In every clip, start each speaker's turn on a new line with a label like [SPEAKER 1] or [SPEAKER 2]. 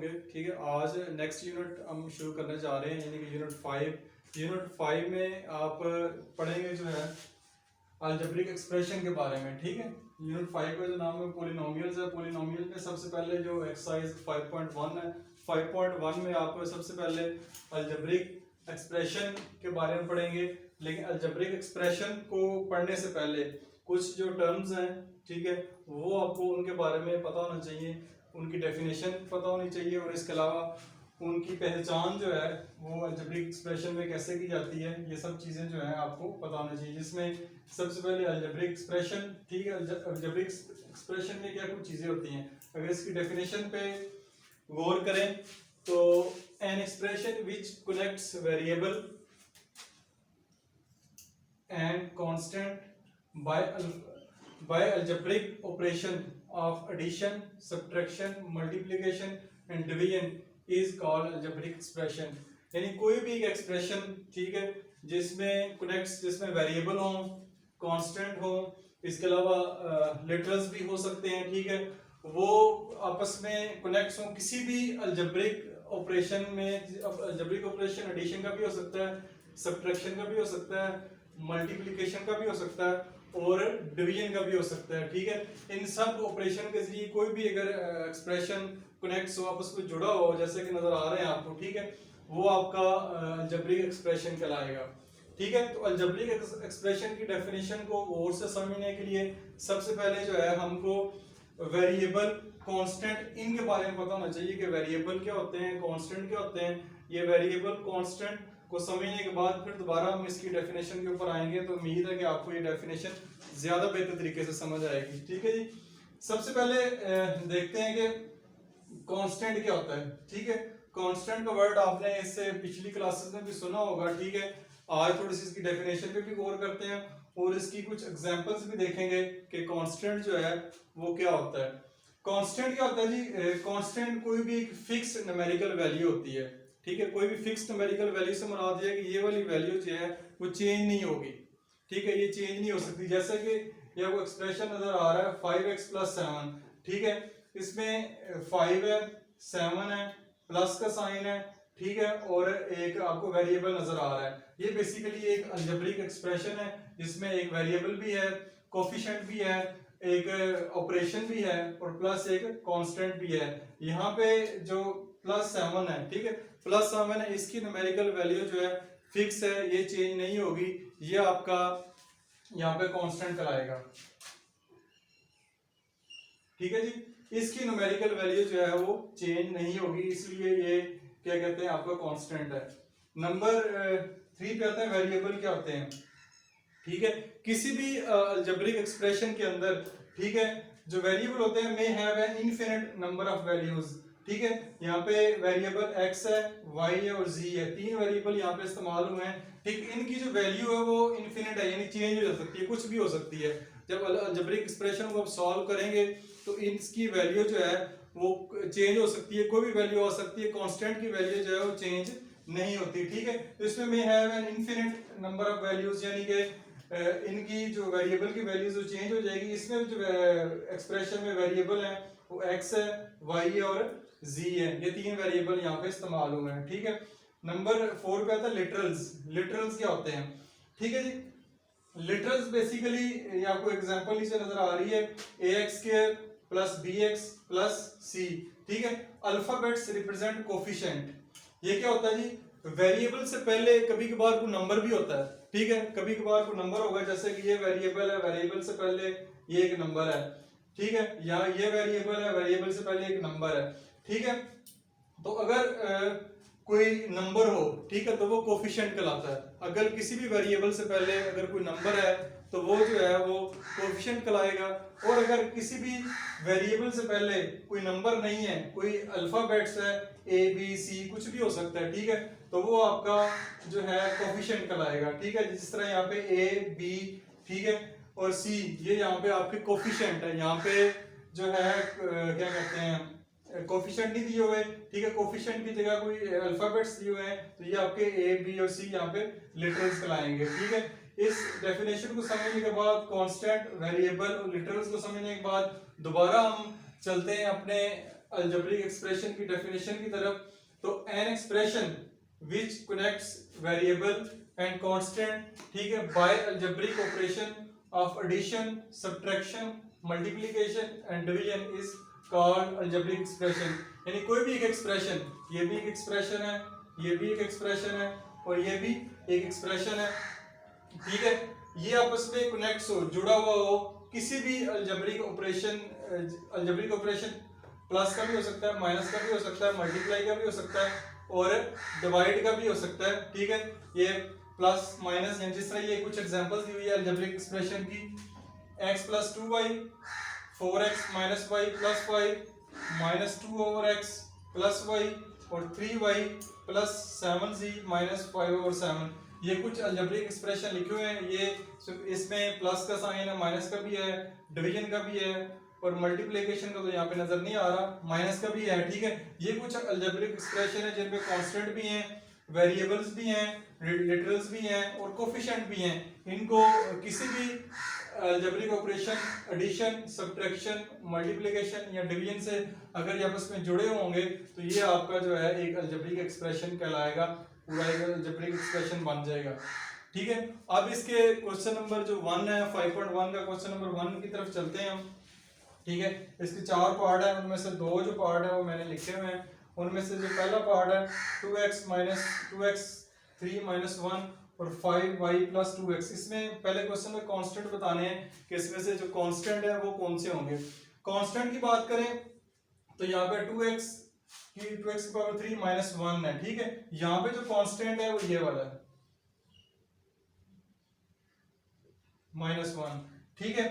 [SPEAKER 1] ठीक है। आज नेक्स्ट यूनिट हम शुरू करने जा रहे हैं, यानी कि यूनिट 5 में आप पढ़ेंगे जो है अलजेब्रिक एक्सप्रेशन के बारे में। ठीक है, यूनिट 5 का जो नाम है पोलिनोमियल्स है। पोलिनोमियल में सबसे पहले जो एक्सरसाइज 5.1 है, 5.1 में आप सबसे पहले अलजेब्रिक एक्सप्रेशन के बारे में पढ़ेंगे। लेकिन अलजेब्रिक एक्सप्रेशन को पढ़ने से पहले कुछ जो टर्म्स हैं, ठीक है, वो आपको उनके बारे में पता होना चाहिए, उनकी डेफिनेशन पता होनी चाहिए, और इसके अलावा उनकी पहचान जो है वो अलजेब्रिक एक्सप्रेशन में कैसे की जाती है, ये सब चीज़ें जो है आपको पता होना चाहिए। जिसमें सबसे पहले अलजेब्रिक एक्सप्रेशन, ठीक है, अलजेब्रिक एक्सप्रेशन में क्या कुछ चीज़ें होती हैं, अगर इसकी डेफिनेशन पे गौर करें तो an expression which connects variable and constant by algebraic operation of addition, subtraction, multiplication and division is called algebraic expression। यानी कोई भी एक एक्सप्रेशन, ठीक है, जिसमें कनेक्ट्स, जिसमें वेरिएबल हो, कांस्टेंट हो, इसके अलावा लिटरल्स भी हो सकते हैं, ठीक है, वो आपस में कनेक्ट्स हो किसी भी अलजेब्रिक ऑपरेशन में। अलजेब्रिक ऑपरेशन एडिशन का भी हो सकता है, सब्ट्रैक्शन का भी हो सकता है, मल्टीप्लिकेशन का भी हो सकता है और डिवीजन का भी हो सकता है। ठीक है, इन सब ऑपरेशन के जरिए कोई भी अगर एक्सप्रेशन कनेक्ट्स हो, आपस में जुड़ा हो, जैसे कि नजर आ रहे हैं आपको, ठीक है, वो आपका अलजेब्रिक एक्सप्रेशन कहलाएगा। ठीक है, तो अलजेब्रिक एक्सप्रेशन की डेफिनेशन को और से समझने के लिए सबसे पहले जो है हमको वेरिएबल, कांस्टेंट, इनके बारे में पता होना चाहिए कि वेरिएबल क्या होते हैं, कांस्टेंट क्या होते हैं। ये वेरिएबल, कांस्टेंट को समझने के बाद फिर दोबारा हम इसकी डेफिनेशन के ऊपर आएंगे, तो उम्मीद है कि आपको ये डेफिनेशन ज्यादा बेहतर तरीके से समझ आएगी। ठीक है जी, सबसे पहले देखते हैं कि कांस्टेंट क्या होता है। ठीक है, कांस्टेंट का वर्ड आपने इससे पिछली क्लासेस में भी सुना होगा। ठीक है, आज थोड़ी सी इसकी डेफिनेशन पे भी गौर करते हैं और इसकी कुछ एग्जांपल्स भी देखेंगे कि कांस्टेंट जो है वो क्या होता है। कांस्टेंट क्या होता है जी? कांस्टेंट कोई भी एक फिक्स न्यूमेरिकल वैल्यू होती है। ठीक है, कोई भी फिक्स न्यूमेरिकल वैल्यू से मुराद है कि ये वाली वैल्यू जो है वो चेंज नहीं होगी। ठीक है, ये चेंज नहीं हो सकती। जैसे कि ये वो एक्सप्रेशन नजर आ रहा है 5x + 7। ठीक है, इसमें 5 है, 7 है, प्लस का साइन है, ठीक है, और एक आपको वेरिएबल नजर आ रहा है। ये बेसिकली एक अलजेब्रिक एक्सप्रेशन है जिसमें एक वेरिएबल भी है, कोफिशिएंट भी है, एक ऑपरेशन भी है और प्लस एक कांस्टेंट भी है। यहाँ पे जो +7 है, ठीक है, +7 है, इसकी न्यूमेरिकल वैल्यू जो है फिक्स है, ये चेंज नहीं होगी। ये आपका यहाँ पे कांस्टेंट कराएगा। ठीक है जी, इसकी न्यूमेरिकल वैल्यू जो है वो चेंज नहीं होगी, इसलिए ये क्या कहते हैं, आपका कांस्टेंट है। नंबर 3 पे आते हैं वेरिएबल क्या होते हैं। ठीक है, किसी भी अलजेब्रिक एक्सप्रेशन के अंदर, ठीक है, जो वेरिएबल होते हैं may have an infinite number of values. ठीक है, यहाँ पे वेरिएबल x है, y है और z है, 3 वेरिएबल यहाँ पे इस्तेमाल हुए हैं। ठीक, इनकी जो वैल्यू है वो इनफिनिट है, यानी चेंज हो सकती है, कुछ भी हो सकती है। जब अलजेब्रिक एक्सप्रेशन को आप सॉल्व करेंगे तो इसकी वैल्यू जो है वो चेंज हो सकती है, कोई भी वैल्यू हो सकती है, कांस्टेंट की वैल्यू जो है वो चेंज नहीं होती। ठीक है, तो इसमें may have an infinite number of values, यानी कि इनकी जो वेरिएबल की वैल्यूज जो चेंज हो जाएगी। इसमें जो एक्सप्रेशन में वेरिएबल है वो x है, y है और z है, ये 3 वेरिएबल यहाँ पे इस्तेमाल हुए हैं। ठीक है, नंबर 4 पे आता है लिटरल्स। लिटरल्स क्या होते हैं? ठीक है जी, लिटरल्स बेसिकली ये आपको एग्जांपल नीचे नजर आ रही है, ax² + bx + c। ठीक है, अल्फाबेट्स रिप्रेजेंट कोफिशिएंट। ये क्या होता है जी? वेरिएबल से पहले कभी कभार कोई नंबर भी होता है। ठीक है, कभी कभार कोई नंबर होगा, जैसे कि ये वेरिएबल है, वेरिएबल से पहले ये एक नंबर है। ठीक है, यहाँ ये वेरिएबल है, वेरिएबल से पहले एक नंबर है। ठीक है, तो अगर कोई नंबर हो, ठीक है, तो वो कोफिशिएंट कहलाता है। अगर किसी भी वेरिएबल से पहले अगर कोई नंबर है तो वो जो है वो कोफिशिएंट कहलाएगा। और अगर किसी भी वेरिएबल से पहले कोई नंबर नहीं है, कोई अल्फाबेट्स है, a b c कुछ भी हो सकता है, ठीक है, तो वो आपका जो है कोफिशिएंट कहलाएगा। ठीक है, जिस तरह यहाँ पे a b, ठीक है, और c, ये यहाँ पे आपके कोफिशिएंट है। यहाँ पे जो है क्या कहते हैं, कोफिशिएंट नहीं दिए हुए। ठीक है, कोफिशिएंट की जगह कोई अल्फाबेट्स दिए हुए हैं, तो ये आपके a b और c यहाँ पे लिटरल्स कहलाएंगे। ठीक है, इस डेफिनेशन को समझने के बाद, कांस्टेंट, वेरिएबल और लिटरल्स को समझने के बाद दोबारा हम चलते हैं अपने अलजेब्रिक एक्सप्रेशन की डेफिनेशन की तरफ, तो an expression which connects variable and constant, ठीक है, by algebraic operation of addition, subtraction, multiplication and division is called algebraic expression. यानी कोई भी एक एक्सप्रेशन, ये भी एक एक्सप्रेशन है, ये भी एक एक्सप्रेशन है और ये भी एक एक्सप्रेशन है, ठीक है, ये आपस में कनेक्ट हो, जुड़ा हुआ हो, किसी भी algebraic operation, algebraic operation plus का भी हो सकता है, माइनस का भी हो सकता है, मल्टीप्लाई का भी हो सकता है और डिवाइड का भी हो सकता है, ठीक है। ये प्लस माइनस, जिस तरह ये कुछ एग्जांपल्स दी हुई है अलजेब्रिक एक्सप्रेशन की, x plus 2y, 4x minus y plus y, minus 2 over x plus y और 3y plus 7z minus 5 over 7, ये कुछ अलजेब्रिक एक्सप्रेशन लिखे हुए हैं। ये इसमें प्लस का साइन है, माइनस का भी है, डिवीजन का भी है और मल्टीप्लिकेशन का तो यहाँ पे नजर नहीं आ रहा, माइनस का भी है, ठीक है। ये कुछ अलजेब्रिक एक्सप्रेशन है जिनमें कांस्टेंट भी हैं, वेरिएबल्स भी हैं, लिटरल्स भी हैं और कोफिशिएंट भी हैं। इनको किसी भी algebraic operation, addition, subtraction, multiplication या डिवीजन से अगर ये आपस में जुड़े होंगे तो ये आपका जो है एक अलजेब्रिक एक्सप्रेशन कहलाएगा, पूरा एक अलजेब्रिक एक्सप्रेशन बन जाएगा, ठीक है। अब इसके क्वेश्चन नंबर जो 1 है, 5.1 का क्वेश्चन नंबर 1 की तरफ चलते हैं हम, ठीक है। इसके 4 पार्ट है, उनमें से 2 जो पार्ट है वो मैंने लिखे हुए हैं। उनमें से जो पहला पार्ट है 2x माइनस 2x 3 माइनस 1 और 5y प्लस 2x, इसमें पहले क्वेश्चन में कांस्टेंट बताने हैं कि इसमें से जो कांस्टेंट है वो कौन से होंगे। कांस्टेंट की बात करें तो यहाँ पे 2x की पावर 3 माइनस 1 है, ठीक है। यहाँ पे जो कांस्टेंट है वो ये वाला है -1, ठीक है।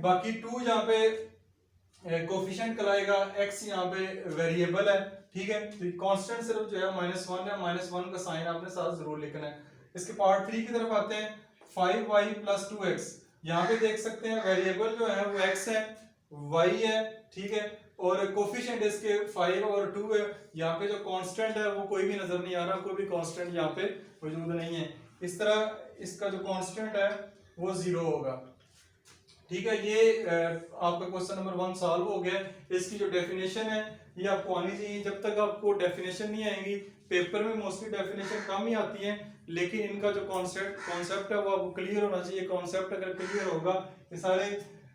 [SPEAKER 1] बाकी 2 यहाँ पे कोफिशिएंट कहलाएगा, x यहाँ पे वेरिएबल है, ठीक है। तो कांस्टेंट सिर्फ जो है -1 है, -1 का साइन आपने साथ जरूर लिखना है। इसके पार्ट 3 की तरफ आते हैं, 5y प्लस 2x, यहाँ पे देख सकते हैं वेरिएबल जो है वो x है, y है, ठीक है, और कोफिशिएंट इसके 5 और 2 है। यहाँ पे जो कांस्टेंट है वो कोई भी नजर नहीं आ रहा, कोई भी कांस्टेंट यहाँ पे मौजूद नहीं है। इस तरह इसका जो कांस्टेंट है वो 0 होगा, ठीक है। ये आपका क्वेश्चन नंबर 1 सॉल्व हो गया। इसकी जो डेफिनेशन है ये आपको आनी चाहिए, जब तक आपको डेफिनेशन नहीं आएगी, पेपर में मोस्टली डेफिनेशन कम ही आती है, लेकिन इनका जो कॉन्सेप्ट है वो आपको क्लियर होना चाहिए। कॉन्सेप्ट अगर क्लियर होगा, ये सारे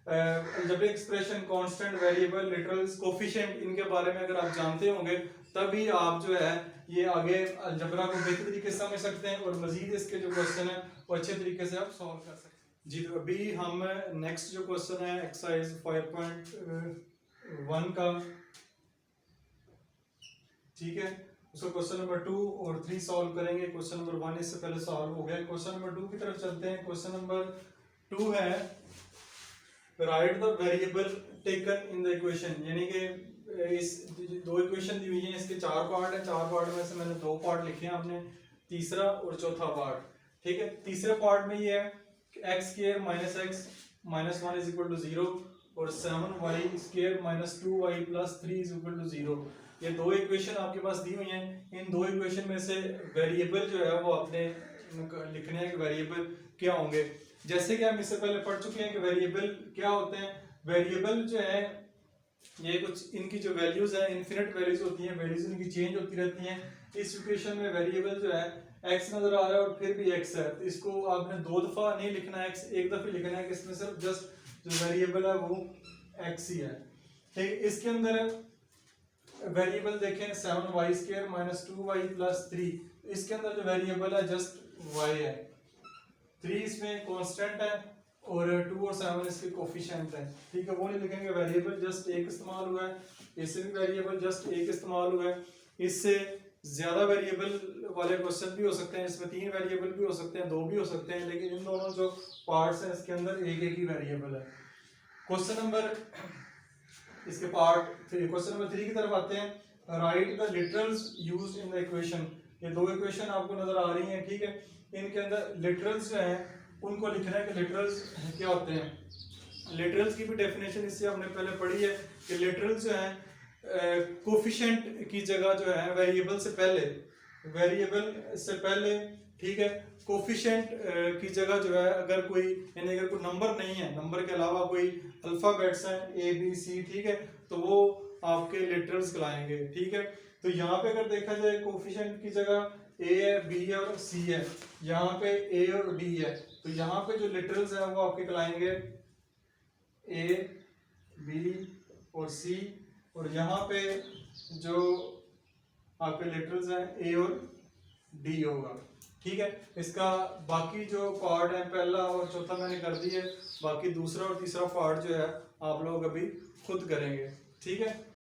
[SPEAKER 1] algebraic expression, constant, variable, literals, coefficient, इनके बारे में अगर आप जानते होंगे तभी आप जो है ये आगे अलजेब्रा को बेहतर तरीके से समझ सकते हैं और मजीद इसके जो क्वेश्चन है वो अच्छे तरीके से आप सॉल्व कर सकते हैं। जी, तो अभी हम नेक्स्ट जो क्वेश्चन है एक्सरसाइज 5.1 का, ठीक है, उसको क्वेश्चन नंबर 2 और 3 सॉल्व करेंगे। क्वेश्चन नंबर 1 इससे पहले सॉल्व हो गया। क्वेश्चन नंबर 2 की तरफ चलते हैं। क्वेश्चन नंबर 2 है right the variable taken in the equation, यानी कि इस 2 इक्वेशन दी हुई है, इसके 4 पार्ट है, 4 पार्ट में से मैंने 2 पार्ट लिखे हैं, आपने तीसरा और चौथा पार्ट, ठीक है। तीसरे पार्ट में ये है x square minus x minus 1 is equal to 0 और 7y square minus 2y plus 3 is equal to 0। ये 2 इक्वेशन आपके पास दी हुई हैं। इन 2 इक्वेशन में से वेरिएबल जो है वो आपने लिखने हैं कि वेरिएबल क्या होंगे। जैसे कि हम इससे पहले पढ़ चुके हैं कि वेरिएबल क्या होते हैं। वेरिएबल जो है ये कुछ इनकी जो वैल्यूज है इनफिनिट वैल्यूज होती हैं, वैल्यूज इनकी चेंज होती रहती हैं। इस इक्वेशन में वेरिएबल जो है x नजर आ रहा है और फिर भी x है, तो इसको आपने 2 दफा नहीं लिखना है, x एक दफे लिखना है कि इसमें सिर्फ जस्ट जो वेरिएबल है वो x ही है, ठीक। इसके अंदर वेरिएबल देखें 7y square minus 2y plus 3, इसके अंदर जो वेरिएबल है जस्ट y है, 3 इसमें कांस्टेंट है और 2 और 7 इसके कोफिशिएंट है, ठीक है। वो नहीं लिखेंगे, वेरिएबल जस्ट एक इस्तेमाल हुआ है, इससे भी वेरिएबल जस्ट एक इस्तेमाल हुआ है। इससे ज्यादा वेरिएबल वाले क्वेश्चन भी हो सकते हैं, इसमें 3 वेरिएबल भी हो सकते हैं, 2 भी हो सकते हैं, लेकिन इन दोनों जो पार्ट्स हैं इसके अंदर एक एक ही वेरिएबल है। क्वेश्चन नंबर इसके पार्ट क्वेश्चन नंबर 3 की तरफ आते हैं। Right the literals used in the equation, ये 2 इक्वेशन आपको नजर आ रही हैं, ठीक है। इनके अंदर लिटरल्स जो हैं उनको लिखना है कि लिटरल्स क्या होते हैं। लिटरल्स की भी डेफिनेशन इससे हमने पहले पढ़ी है कि लिटरल्स जो हैं कोफिशिएंट की जगह जो है वेरिएबल से पहले, ठीक है, कोफिशिएंट की जगह जो है अगर कोई यानी अगर कोई नंबर नहीं है, नंबर के अलावा कोई अल्फाबेट्स हैं A B C, ठीक है, तो वो आपके लिटरल्स कहलाएंगे। ठीक है, तो यहाँ पे अगर देखा जाए कोफिशिएंट की जगह ए है, बी है और सी है, यहाँ पे ए और डी है, तो यहाँ पे जो लिटरल्स है वो आपके कहलाएंगे ए, बी और सी, और यहाँ पे जो आपके लिटरल्स हैं ए और डी होगा। ठीक है, इसका बाकी जो पार्ट है पहला और चौथा मैंने कर दिया है, बाकी दूसरा और तीसरा पार्ट जो है आप लोग अभी खुद करेंगे। ठीक है।